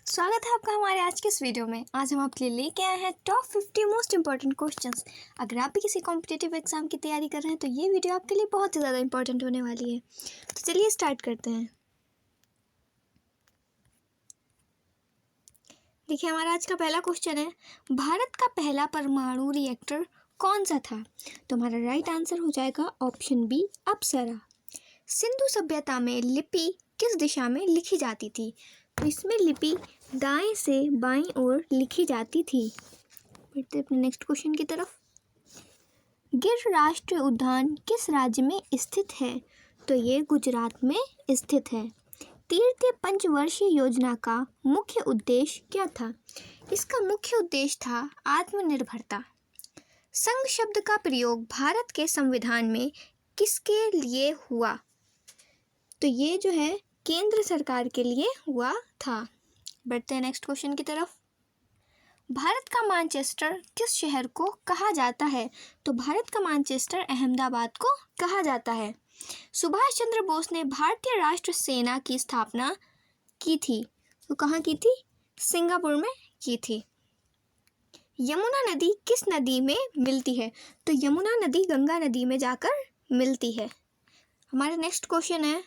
स्वागत है आपका हमारे आज के इस वीडियो में। आज हम आपके लिए लेके आए हैं टॉप 50 मोस्ट इंपॉर्टेंट क्वेश्चंस। अगर आप भी किसी कॉम्पिटिटिव एग्जाम की तैयारी कर रहे हैं तो ये वीडियो आपके लिए बहुत ही ज़्यादा इंपॉर्टेंट होने वाली है। तो चलिए स्टार्ट करते हैं। देखिए, हमारा आज का पहला क्वेश्चन है, भारत का पहला परमाणु रिएक्टर कौन सा था? तो हमारा राइट आंसर हो जाएगा ऑप्शन बी, अप्सरा। सिंधु सभ्यता में लिपि किस दिशा में लिखी जाती थी? तो इसमें लिपि दाएं से बाईं ओर लिखी जाती थी। बढ़ते अपने नेक्स्ट क्वेश्चन की तरफ। गिर राष्ट्रीय उद्यान किस राज्य में स्थित है? तो ये गुजरात में स्थित है। तृतीय पंचवर्षीय योजना का मुख्य उद्देश्य क्या था? इसका मुख्य उद्देश्य था आत्मनिर्भरता। संघ शब्द का प्रयोग भारत के संविधान में किसके लिए हुआ? तो ये जो है केंद्र सरकार के लिए हुआ था। बढ़ते हैं नेक्स्ट क्वेश्चन की तरफ। भारत का मैनचेस्टर किस शहर को कहा जाता है? तो भारत का मैनचेस्टर अहमदाबाद को कहा जाता है। सुभाष चंद्र बोस ने भारतीय राष्ट्र सेना की स्थापना की थी। तो कहाँ की थी? सिंगापुर में की थी। यमुना नदी किस नदी में मिलती है? तो यमुना नदी गंगा नदी में जाकर मिलती है। हमारा नेक्स्ट क्वेश्चन है,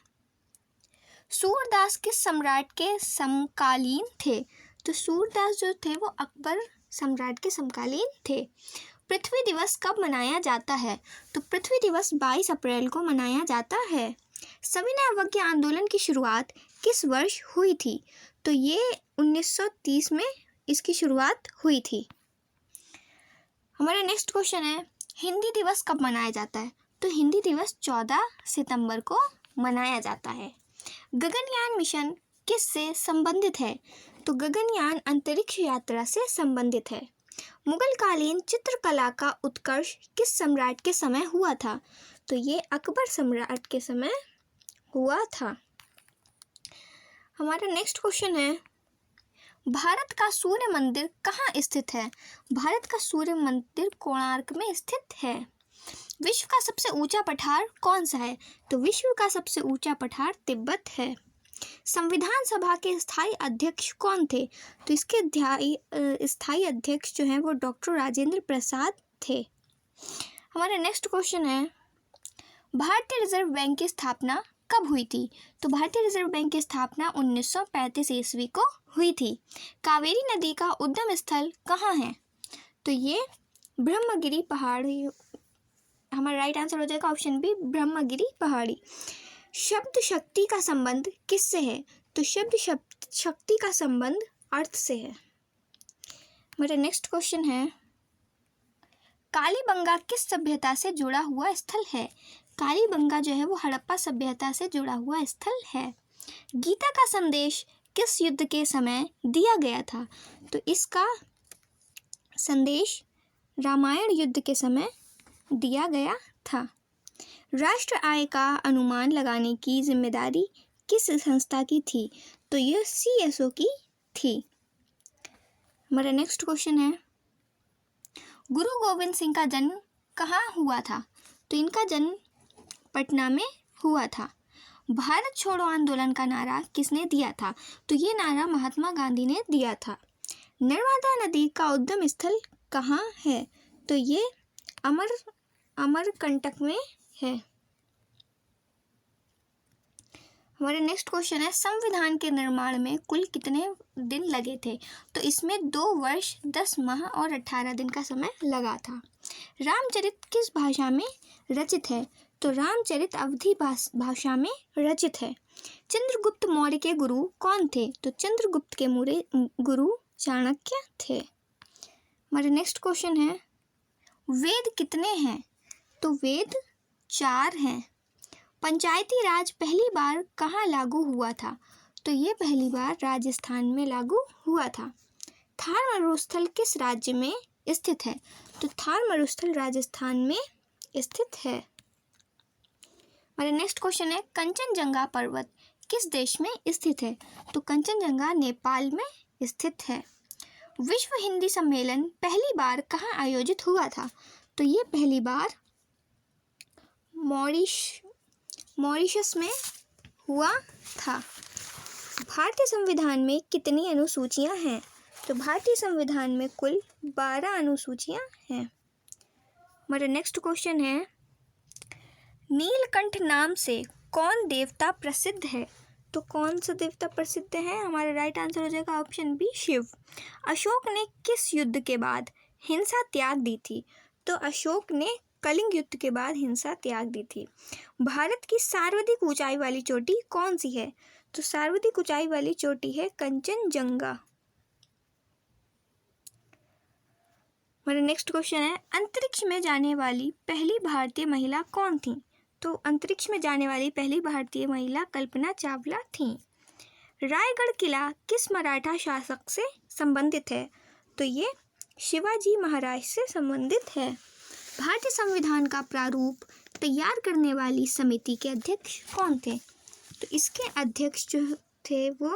सूरदास किस सम्राट के समकालीन थे? तो सूरदास जो थे वो अकबर सम्राट के समकालीन थे। पृथ्वी दिवस कब मनाया जाता है? तो पृथ्वी दिवस 22 अप्रैल को मनाया जाता है। सविनय अवज्ञा आंदोलन की शुरुआत किस वर्ष हुई थी? तो ये 1930 में इसकी शुरुआत हुई थी। हमारा नेक्स्ट क्वेश्चन है, हिंदी दिवस कब मनाया जाता है? तो हिंदी दिवस 14 सितंबर को मनाया जाता है। गगनयान मिशन किससे संबंधित है? तो गगनयान अंतरिक्ष यात्रा से संबंधित है। मुगल कालीन चित्रकला का उत्कर्ष किस सम्राट के समय हुआ था? तो ये अकबर सम्राट के समय हुआ था। हमारा नेक्स्ट क्वेश्चन है, भारत का सूर्य मंदिर कहाँ स्थित है? भारत का सूर्य मंदिर कोणार्क में स्थित है। विश्व का सबसे ऊंचा पठार कौन सा है? तो विश्व का सबसे ऊंचा पठार तिब्बत है। संविधान सभा के स्थायी अध्यक्ष कौन थे? तो इसके स्थायी अध्यक्ष जो हैं वो डॉक्टर राजेंद्र प्रसाद थे। हमारा नेक्स्ट क्वेश्चन है, भारतीय रिजर्व बैंक की स्थापना कब हुई थी? तो भारतीय रिजर्व बैंक की स्थापना 1935 ईस्वी को हुई थी। कावेरी नदी का उद्गम स्थल कहाँ है? तो ये ब्रह्मगिरी पहाड़ी। हमारा राइट आंसर हो जाएगा ऑप्शन बी, ब्रह्मगिरी पहाड़ी। शब्द शक्ति का संबंध किससे है? तो शब्द शक्ति का संबंध अर्थ से है। हमारा नेक्स्ट क्वेश्चन है, कालीबंगा किस सभ्यता से जुड़ा हुआ स्थल है? कालीबंगा जो है वो हड़प्पा सभ्यता से जुड़ा हुआ स्थल है। गीता का संदेश किस युद्ध के समय दिया गया था? तो इसका संदेश रामायण युद्ध के समय दिया गया था। राष्ट्र आय का अनुमान लगाने की जिम्मेदारी किस संस्था की थी? तो यह CSO की थी। हमारा नेक्स्ट क्वेश्चन है, गुरु गोविंद सिंह का जन्म कहाँ हुआ था? तो इनका जन्म पटना में हुआ था। भारत छोड़ो आंदोलन का नारा किसने दिया था? तो ये नारा महात्मा गांधी ने दिया था। नर्मदा नदी का उद्गम स्थल कहाँ है? तो ये अमरकंटक में है। हमारा नेक्स्ट क्वेश्चन है, संविधान के निर्माण में कुल कितने दिन लगे थे? तो इसमें 2 वर्ष 10 माह और 18 दिन का समय लगा था। रामचरित किस भाषा में रचित है? तो रामचरित अवधी भाषा में रचित है। चंद्रगुप्त मौर्य के गुरु कौन थे? तो चंद्रगुप्त के गुरु चाणक्य थे। हमारा नेक्स्ट क्वेश्चन है, वेद कितने हैं? तो वेद 4 हैं। पंचायती राज पहली बार कहाँ लागू हुआ था? तो ये पहली बार राजस्थान में लागू हुआ था। थार मरुस्थल किस राज्य में स्थित है? तो थार मरुस्थल राजस्थान में स्थित है। हमारा नेक्स्ट क्वेश्चन है, कंचनजंगा पर्वत किस देश में स्थित है? तो कंचनजंगा नेपाल में स्थित है। विश्व हिंदी सम्मेलन पहली बार कहाँ आयोजित हुआ था? तो ये पहली बार मॉरिशस में हुआ था। भारतीय संविधान में कितनी अनुसूचियां हैं? तो भारतीय संविधान में कुल 12 अनुसूचियां हैं। हमारा नेक्स्ट क्वेश्चन है, नीलकंठ नाम से कौन देवता प्रसिद्ध है? तो कौन सा देवता प्रसिद्ध है? हमारा राइट आंसर हो जाएगा ऑप्शन बी, शिव। अशोक ने किस युद्ध के बाद हिंसा त्याग दी थी? तो अशोक ने कलिंग युद्ध के बाद हिंसा त्याग दी थी। भारत की सर्वाधिक ऊंचाई वाली चोटी कौन सी है? तो सर्वाधिक ऊंचाई वाली चोटी है कंचनजंगा। हमारा नेक्स्ट क्वेश्चन है, अंतरिक्ष में जाने वाली पहली भारतीय महिला कौन थी? तो अंतरिक्ष में जाने वाली पहली भारतीय महिला कल्पना चावला थी। रायगढ़ किला किस मराठा शासक से संबंधित है? तो ये शिवाजी महाराज से संबंधित है। भारतीय संविधान का प्रारूप तैयार करने वाली समिति के अध्यक्ष कौन थे? तो इसके अध्यक्ष जो थे वो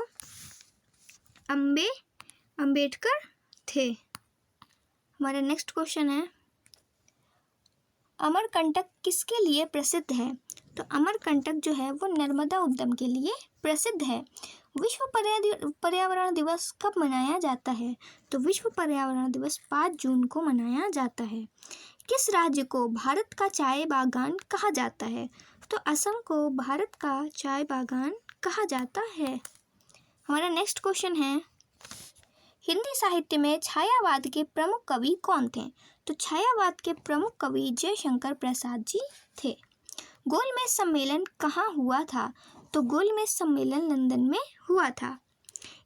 अंबेडकर थे। हमारा नेक्स्ट क्वेश्चन है, अमरकंटक किसके लिए प्रसिद्ध है? तो अमरकंटक जो है वो नर्मदा उद्यम के लिए प्रसिद्ध है। विश्व पर्यावरण दिवस कब मनाया जाता है? तो विश्व पर्यावरण दिवस 5 जून को मनाया जाता है। किस राज्य को भारत का चाय बागान कहा जाता है? तो असम को भारत का चाय बागान कहा जाता है। हमारा नेक्स्ट क्वेश्चन है, हिंदी साहित्य में छायावाद के प्रमुख कवि कौन थे? तो छायावाद के प्रमुख कवि जयशंकर प्रसाद जी थे। गोलमेज सम्मेलन कहाँ हुआ था? तो गोलमेज सम्मेलन लंदन में हुआ था।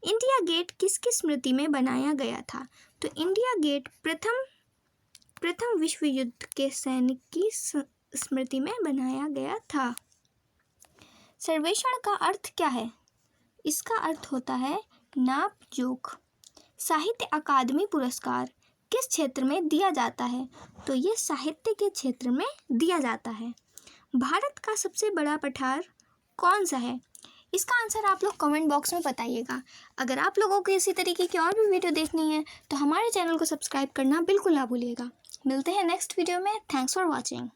इंडिया गेट किसकी स्मृति में बनाया गया था? तो इंडिया गेट प्रथम विश्व युद्ध के सैनिक की स्मृति में बनाया गया था। सर्वेक्षण का अर्थ क्या है? इसका अर्थ होता है नाप जोख। साहित्य अकादमी पुरस्कार किस क्षेत्र में दिया जाता है? तो ये साहित्य के क्षेत्र में दिया जाता है। भारत का सबसे बड़ा पठार कौन सा है? इसका आंसर आप लोग कमेंट बॉक्स में बताइएगा। अगर आप लोगों को इसी तरीके की और भी वीडियो देखनी है तो हमारे चैनल को सब्सक्राइब करना बिल्कुल ना भूलिएगा। मिलते हैं नेक्स्ट वीडियो में। Thanks for watching.